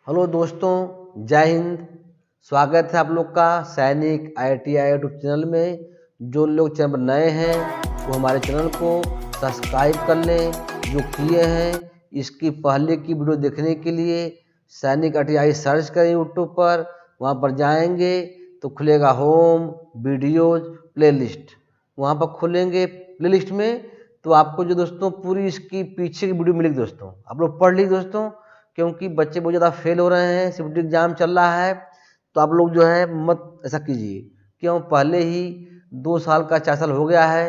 Hello दोस्तों, जय हिंद। स्वागत है आप लोग का सैनिक IITI यूट्यूब चैनल में। जो लोग चैनल पर नए हैं वो हमारे चैनल को सब्सक्राइब कर लें। जो किए हैं इसकी पहले की वीडियो देखने के लिए सैनिक IITI सर्च करें यूट्यूब पर। वहाँ पर जाएंगे तो खुलेगा होम वीडियोज प्लेलिस्ट। वहाँ पर खोलेंगे प्लेलिस्ट में तो आपको जो दोस्तों पूरी इसकी पीछे की वीडियो मिलेगी। दोस्तों आप लोग पढ़ लीजिए दोस्तों, क्योंकि बच्चे बहुत ज़्यादा फेल हो रहे हैं, सिविल एग्जाम चल रहा है। तो आप लोग जो है मत ऐसा कीजिए, क्यों पहले ही 2 साल का 4 साल हो गया है।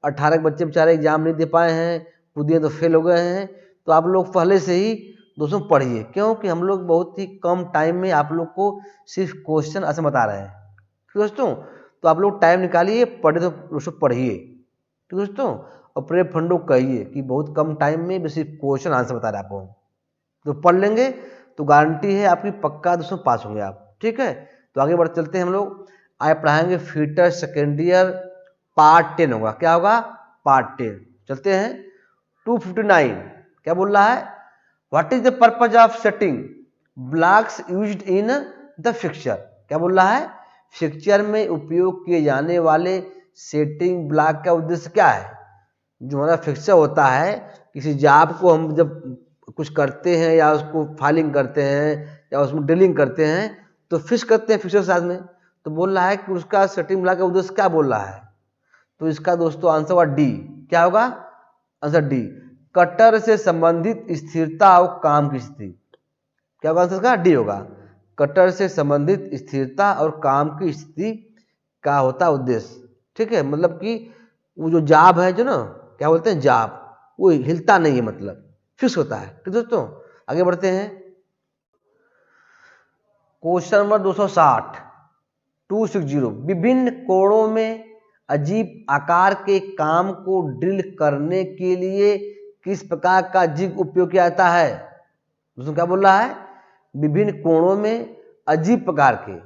18 बच्चे बेचारे एग्जाम नहीं दे पाए हैं, खुद तो फेल हो गए हैं। तो आप लोग पहले से ही दोस्तों पढ़िए, क्योंकि हम लोग बहुत ही कम टाइम में आप लोग को सिर्फ क्वेश्चन ऐसे बता रहे हैं। ठीक दोस्तों, तो आप लोग टाइम निकालिए, पढ़े तो दोस्तों पढ़िए। ठीक दोस्तों, और पूरे फंडों कहिए कि बहुत कम टाइम में सिर्फ क्वेश्चन आंसर बता रहे हैं आपको। तो पढ़ लेंगे तो गारंटी है आपकी पक्का दोस्तों पास होंगे आप। ठीक है, तो आगे बढ़ चलते हैं। हम लोग आगे पढ़ाएंगे फिटर सेकेंड ईयर पार्ट 10 होगा। क्या होगा? पार्ट 10। चलते हैं 259। क्या बोल रहा है? What is the purpose of setting blocks used in the fixture. क्या बोल रहा है? फिक्चर में उपयोग किए जाने वाले सेटिंग ब्लॉक का उद्देश्य क्या है? जो हमारा फिक्चर होता है, किसी जॉब को हम जब कुछ करते हैं या उसको फाइलिंग करते हैं या उसमें डीलिंग करते हैं तो फिक्स करते हैं फिक्चर के साथ में। तो बोल रहा है कि उसका सेटिंग ब्लॉक का उद्देश्य क्या बोल रहा है। तो इसका दोस्तों आंसर होगा डी। क्या होगा? आंसर डी, कटर से संबंधित स्थिरता और काम की स्थिति। क्या होगा आंसर का? डी होगा। कटर से संबंधित स्थिरता और काम की स्थिति का होता उद्देश्य। ठीक है, मतलब कि वो जो जाब है, जो ना क्या बोलते हैं जाब, वो हिलता नहीं है, मतलब फिक्स होता है। ठीक दोस्तों, आगे बढ़ते हैं। Question number 260 260। विभिन्न कोणों में अजीब आकार के काम को ड्रिल करने के लिए किस प्रकार का जिग उपयोग किया जाता है? दोस्तों क्या बोल रहा है? विभिन्न कोणों में अजीब प्रकार के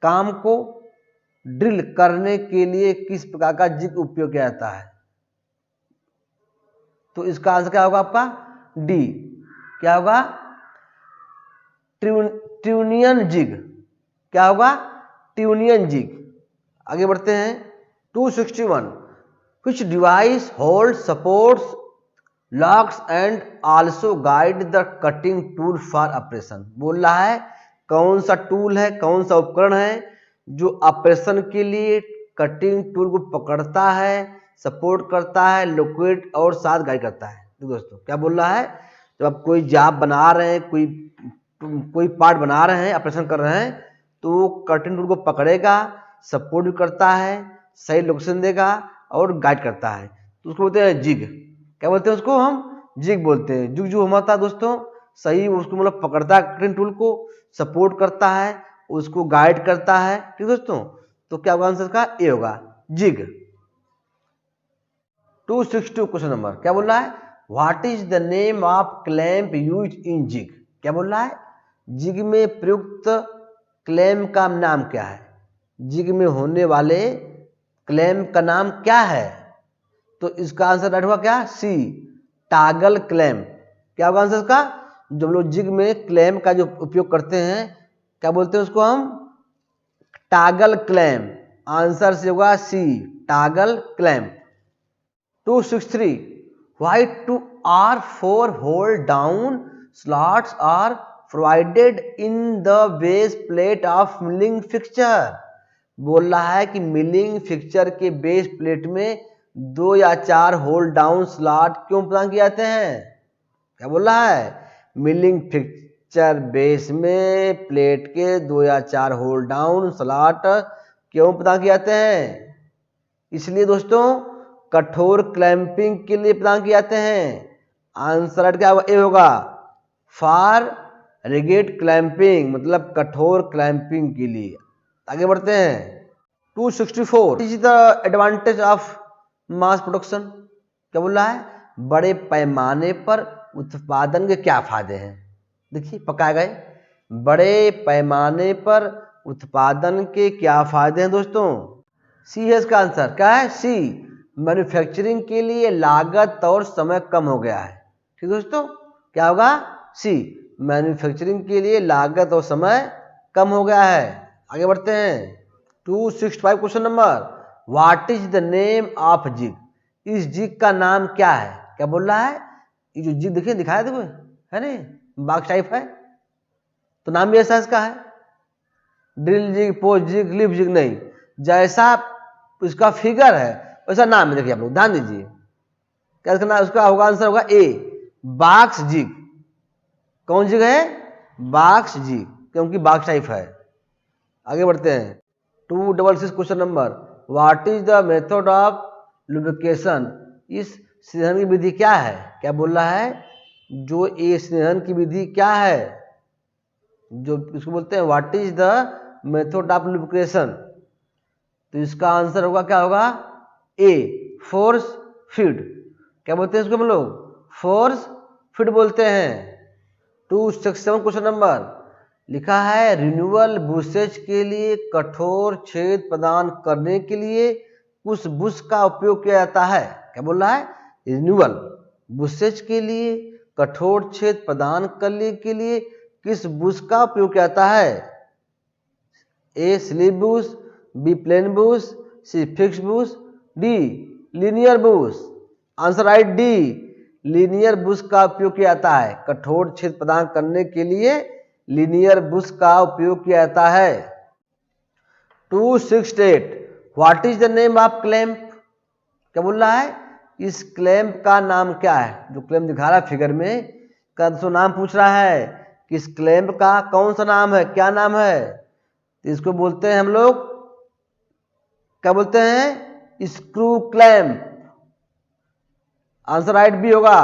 काम को ड्रिल करने के लिए किस प्रकार का जिग उपयोग किया जाता है? तो इसका आंसर क्या होगा आपका? डी। क्या होगा? ट्यूनियन जिग। क्या होगा? ट्यूनियन जिग। आगे बढ़ते हैं 261। Which device holds supports locks and also guide the cutting tool for operation। बोल रहा है कौन सा टूल है, कौन सा उपकरण है जो ऑपरेशन के लिए कटिंग टूल को पकड़ता है, सपोर्ट करता है, लोकेट और साथ गाइड करता है। तो दोस्तों क्या बोल रहा है? जब आप कोई जॉब बना रहे हैं, कोई पार्ट बना रहे हैं, ऑपरेशन कर रहे हैं, तो कटिंग टूल को पकड़ेगा, सपोर्ट भी करता है, सही लोकेशन देगा और गाइड करता है। तो उसको बोलते हैं जिग। क्या बोलते हैं उसको? हम जिग बोलते हैं। जिग जो हमारा दोस्तों सही उसको मतलब पकड़ता है, कटिंग टूल को सपोर्ट करता है, उसको गाइड करता है। ठीक दोस्तों, तो क्या होगा आंसर का? ए होगा, जिग। 262 question number. क्या बोल रहा है? What is the name of clamp use in jig. क्या बोल रहा है? जिग में प्रयुक्त क्लैंप का नाम क्या है? जिग में होने वाले क्लैंप का नाम क्या है? तो इसका आंसर राइट होगा क्या? सी, टॉगल क्लैंप। क्या होगा आंसर का? जब लोग जिग में क्लैंप का जो उपयोग करते हैं, क्या बोलते हैं उसको हम? Toggle clamp. आंसर से होगा सी, toggle clamp. 263। Why 2 or 4 hold down slots are provided in the base plate of milling fixture। बोल रहा है कि मिलिंग फिक्चर के बेस प्लेट में 2 या 4 होल्ड डाउन स्लॉट क्यों प्रदान किए जाते हैं? क्या बोल रहा है? मिलिंग फिक्चर बेस में प्लेट के 2 या 4 होल्ड डाउन स्लॉट क्यों प्रदान किए जाते हैं? इसलिए दोस्तों कठोर क्लैंपिंग के लिए प्रदान किए जाते हैं। आंसर क्या होगा? ए होगा, फॉर रिजिड क्लैंपिंग, मतलब कठोर क्लैंपिंग के लिए। आगे बढ़ते हैं 264। Is the advantage of mass production. क्या बोल रहा है? बड़े पैमाने पर उत्पादन के क्या फायदे हैं? देखिए पकाए गए, बड़े पैमाने पर उत्पादन के क्या फायदे हैं दोस्तों? सी है इसका आंसर। क्या है? सी, मैन्युफैक्चरिंग के लिए लागत और समय कम हो गया है। ठीक दोस्तों, क्या होगा? सी, मैन्युफैक्चरिंग के लिए लागत और समय कम हो गया है। आगे बढ़ते हैं। 265 question number, what is the name of jig? इस जिग का नाम क्या है? क्या बोल रहा है? ये जो जिग देखिए, दिखाया देखो, है ना, बॉक्स टाइप है, तो नाम भी ऐसा इसका है। Drill jig, post jig, lip jig नहीं, जैसा उसका फिगर है वैसा नाम है। देखिए आप लोग ध्यान दीजिए, क्या इसका नाम, उसका होगा आंसर होगा ए, बॉक्स जिग। कौन जिग है? बॉक्स जिग, क्योंकि बॉक्स टाइप है। आगे बढ़ते हैं। 266 question number, what is the method of lubrication? इस स्नेहन की विधि क्या है? क्या बोल रहा है? जो ये स्नेहन की विधि क्या है, जो इसको बोलते हैं what is the method of lubrication, तो इसका आंसर होगा, क्या होगा? ए, फोर्स फीड। क्या बोलते हैं इसको हम लोग? फोर्स फीड बोलते हैं। 267 क्वेश्चन नंबर, लिखा है रिन्यूअल बुशेज के लिए कठोर छेद प्रदान करने के लिए उस बुश का उपयोग किया जाता है। क्या बोल रहा है? रिन्यूअल बुशेज के लिए कठोर छेद प्रदान करने के लिए किस बुश का उपयोग किया जाता है? A, sleeve bush, B, plain bush, C, fix bush, D, linear bush. Answer right D, linear bush का उपयोग किया जाता है। कठोर छेद प्रदान करने के लिए लीनियर बुश का उपयोग किया जाता है। 268, what is the name of clamp? क्या बोल रहा है? इस क्लैंप का नाम क्या है? जो क्लैंप दिखा रहा है फिगर में, का तो नाम पूछ रहा है कि इस क्लैंप का कौन सा नाम है, क्या नाम है? तो इसको बोलते हैं हम लोग, क्या बोलते हैं? Screw clamp. Answer right B होगा,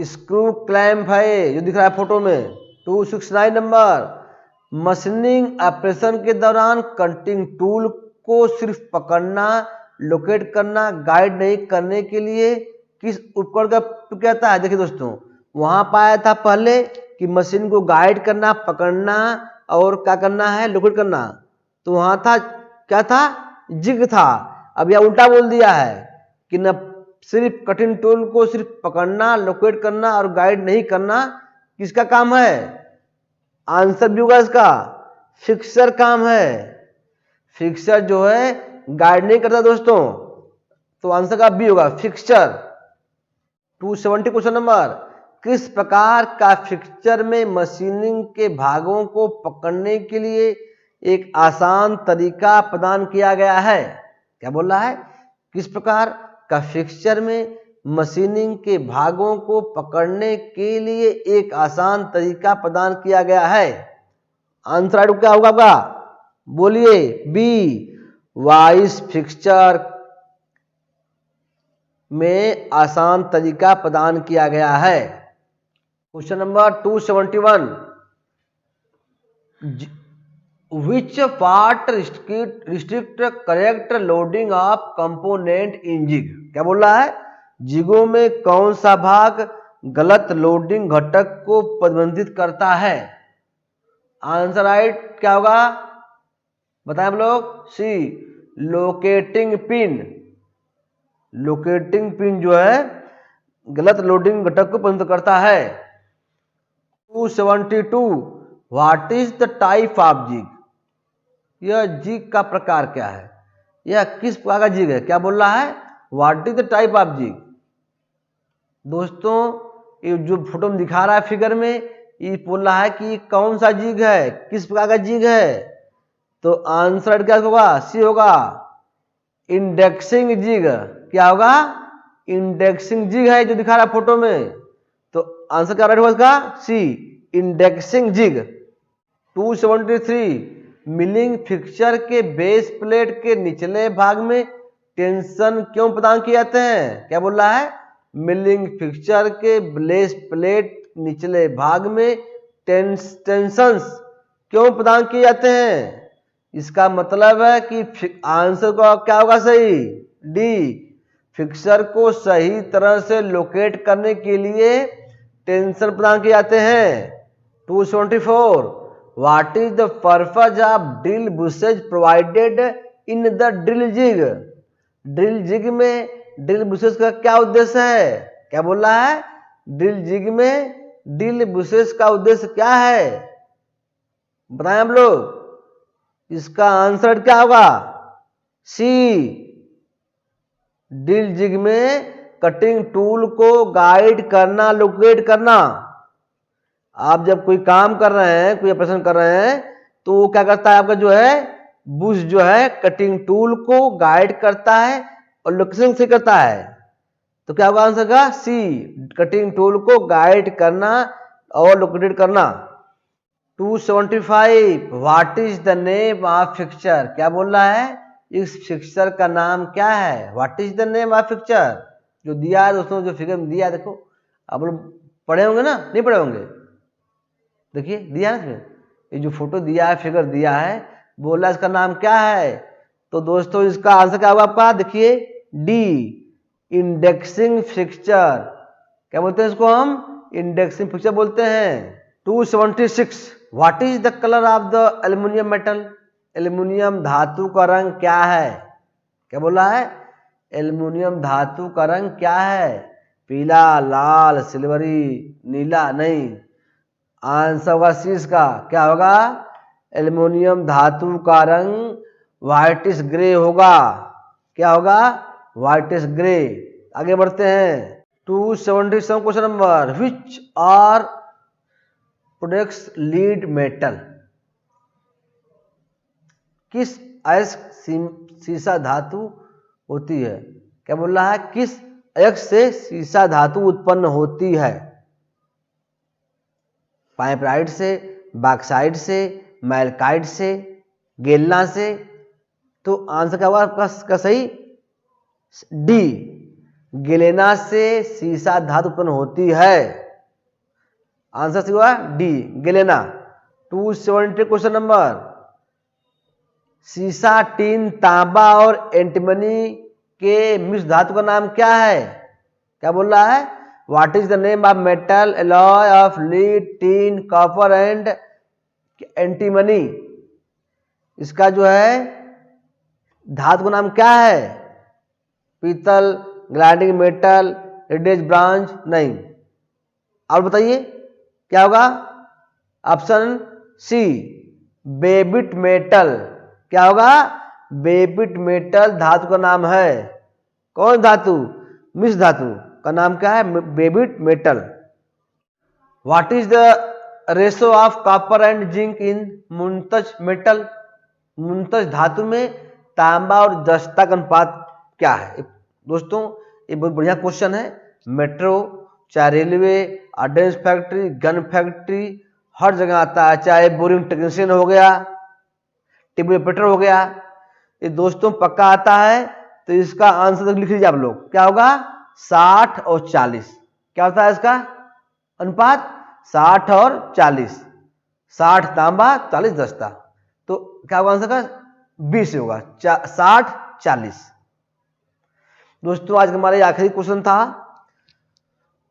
स्क्रू क्लैंप है जो दिख रहा है फोटो में। 269 नंबर, मशीनिंग ऑपरेशन के दौरान कटिंग टूल को सिर्फ पकड़ना, लोकेट करना, गाइड नहीं करने के लिए किस उपकरण का उपयोग किया जाता है? देखिए दोस्तों, वहां पाया था पहले कि मशीन को गाइड करना, पकड़ना और क्या करना है? लोकेट करना। तो वहां था, क्या था? जिग था। अब यह उल्टा बोल दिया है कि न सिर्फ कटिंग टूल को सिर्फ पकड़ना, लोकेट करना और गाइड नहीं करना किसका काम है? आंसर भी होगा इसका, फिक्सर काम है। फिक्सर जो है गाइड नहीं करता दोस्तों, तो आंसर का बी होगा, फिक्सचर। 270 क्वेश्चन नंबर, किस प्रकार का फिक्सचर में मशीनिंग के भागों को पकड़ने के लिए एक आसान तरीका प्रदान किया गया है? क्या बोल रहा है? किस प्रकार का फिक्सचर में मशीनिंग के भागों को पकड़ने के लिए एक आसान तरीका प्रदान किया गया है? आंसर क्या होगा आपका? बोलिए, बी, वाइस फिक्सचर में आसान तरीका प्रदान किया गया है। Question number 271, which part restrict correct loading of component in jig? क्या बोल रहा है? जिगों में कौन सा भाग गलत लोडिंग घटक को प्रतिबंधित करता है? आंसर राइट क्या होगा? बताएं आप लोग। सी, लोकेटिंग पिन। लोकेटिंग पिन जो है गलत लोडिंग घटक को प्रतिबंधित करता है। 272, what is the type of jig? यह जिग का प्रकार क्या है? यह किस प्रकार का जिग है? क्या बोल रहा है? What is the type of jig? दोस्तों, ये जो फोटो में दिखा रहा है फिगर में, ये बोल रहा है कि कौन सा जिग है, किस प्रकार का जिग है? तो आंसर क्या होगा? सी होगा, इंडेक्सिंग जिग। क्या होगा? इंडेक्सिंग जिग है जो दिखा रहा है फोटो में, तो आंसर क्या होगा इसका? सी, इंडेक्सिंग जिग। 273, मिलिंग फिक्सचर के बेस प्लेट के निचले भाग में टेंशन क्यों प्रदान किए जाते हैं? क्या बोल रहा है? मिलिंग फिक्सचर के बेस प्लेट निचले भाग में टेंशंस क्यों प्रदान किए जाते हैं? इसका मतलब है कि आंसर का क्या होगा? सही, डी, फिक्सचर को सही तरह से लोकेट करने के लिए टेंशन प्रदान किए जाते हैं। 274, what is the purpose of drill bushes provided in the drill jig? Drill jig में ड्रिल बुशेज का क्या उद्देश्य है? क्या बोल रहा है? ड्रिल जिग में डील विशेष का उद्देश्य क्या है, बताएं हम लोग। इसका आंसर क्या होगा, सी। डील जिग में कटिंग टूल को गाइड करना, लोकेट करना। आप जब कोई काम कर रहे हैं, कोई ऑपरेशन कर रहे हैं, तो वो क्या करता है, आपका जो है बुश जो है कटिंग टूल को गाइड करता है और लोकेशन से करता है। तो क्या होगा आंसर का, सी। कटिंग टूल को गाइड करना और लोकेट करना। 275 what is the name of fixture, क्या बोल रहा है, इस फिक्चर का नाम क्या है। What is the name of fixture जो दिया है दोस्तों, जो फिगर में दिया है, देखो आप लोग पढ़े होंगे ना, नहीं पढ़े होंगे, देखिए दिया है इसमें, ये जो फोटो दिया है, फिगर दिया है, बोला इसका नाम क्या है। तो दोस्तों इसका आंसर क्या होगा आपका, देखिए डी, इंडेक्सिंग फिक्चर। क्या बोलते हैं इसको हम, इंडेक्सिंग फिक्चर बोलते हैं। 276 what is the colour of the aluminium metal, aluminium धातु का रंग क्या है। क्या बोला है, एल्युमिनियम धातु का रंग क्या है, पीला, लाल, सिल्वरी, नीला, नहीं। आंसर होगा सी इसका, क्या होगा, एल्युमिनियम धातु का रंग व्हाइटिश ग्रे होगा। क्या होगा, व्हाइटिश ग्रे। आगे बढ़ते हैं 277 question number, which are products lead metal, किस अयस्क सीसा धातु होती है। क्या बोल रहा है, किस अयस्क से सीसा धातु उत्पन्न होती है, पाइपराइट से, बॉक्साइट से, मैल्काइट से, गेलना से। तो आंसर क्या होगा आपका सही, डी, गेलेना से सीसा धातु उत्पन्न होती है। आंसर सही हुआ डी, गेलेना। 270 क्वेश्चन नंबर, सीसा, टीन, तांबा और एंटीमनी के मिश्र धातु का नाम क्या है। क्या बोल रहा है, what is the name of metal alloy of lead, tin, copper and antimony. इसका जो है धातु का नाम क्या है, पीतल, ग्लाइडिंग मेटल, रेडियस ब्रांच, नहीं। और बताइए क्या होगा, ऑप्शन सी, बेबिट मेटल। क्या होगा, बेबिट मेटल धातु का नाम है। कौन धातु, मिश्र धातु का नाम क्या है, Babbitt metal. What is the ratio of copper and zinc in Muntz metal, Muntz धातु में तांबा और जस्ता का अनुपात क्या है। दोस्तों ये बहुत बढ़िया क्वेश्चन है। मेट्रो, चाहे railway, ordnance factory, gun factory, हर जगह आता है। चाहे बोरिंग टेक्नीशियन हो गया, टेबल ऑपरेटर हो गया, ये दोस्तों पक्का आता है। तो इसका आंसर तक लिख लीजिए आप लोग, क्या होगा, 60 और 40। क्या होता है इसका अनुपात, 60 और 40, 60 तांबा 40 जस्ता। तो क्या होगा आंसर का, 20 होगा, 60 40। दोस्तों आज हमारे आखिरी क्वेश्चन था।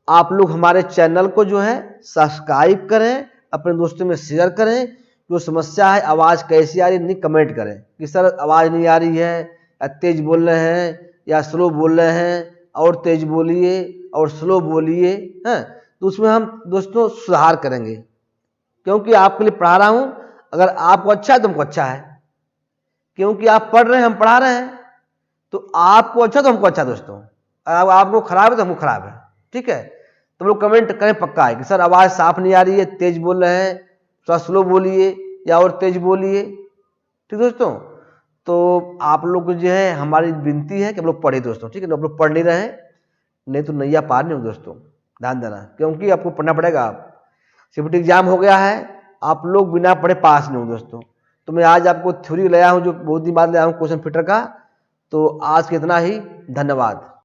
आप लोग हमारे चैनल को जो है सब्सक्राइब करें, अपने दोस्तों में शेयर करें। जो समस्या है, आवाज़ कैसी आ रही है, नहीं कमेंट करें कि सर आवाज़ नहीं आ रही है, या तेज बोल रहे हैं या स्लो बोल रहे हैं, और तेज बोलिए और स्लो बोलिए, हैं। तो उसमें हम दोस्तों सुधार करेंगे, क्योंकि आपके लिए पढ़ा रहा हूँ। अगर आपको अच्छा है तो हमको अच्छा है, क्योंकि आप पढ़ रहे हैं, हम पढ़ा रहे हैं। तो आपको अच्छा तो हमको अच्छा दोस्तों, आपको खराब है तो हमको खराब है, ठीक है। तो लोग कमेंट करें पक्का है कि सर आवाज़ साफ नहीं आ रही है, तेज बोल रहे हैं, थोड़ा स्लो बोलिए या और तेज बोलिए, ठीक दोस्तों। तो आप लोग जो है हमारी विनती है कि आप लोग पढ़े दोस्तों, ठीक है ना। आप लोग पढ़ नहीं रहे, नहीं तो नैया पार नहीं हो दोस्तों, ध्यान देना, क्योंकि आपको पढ़ना पड़ेगा। सीपीटी एग्जाम हो गया है, आप लोग बिना पढ़े पास नहीं हो दोस्तों। तो मैं आज आपको थ्योरी लाया हूँ, जो बहुत दिन बाद लाया हूँ क्वेश्चन फिटर का। तो आज के इतना ही, धन्यवाद।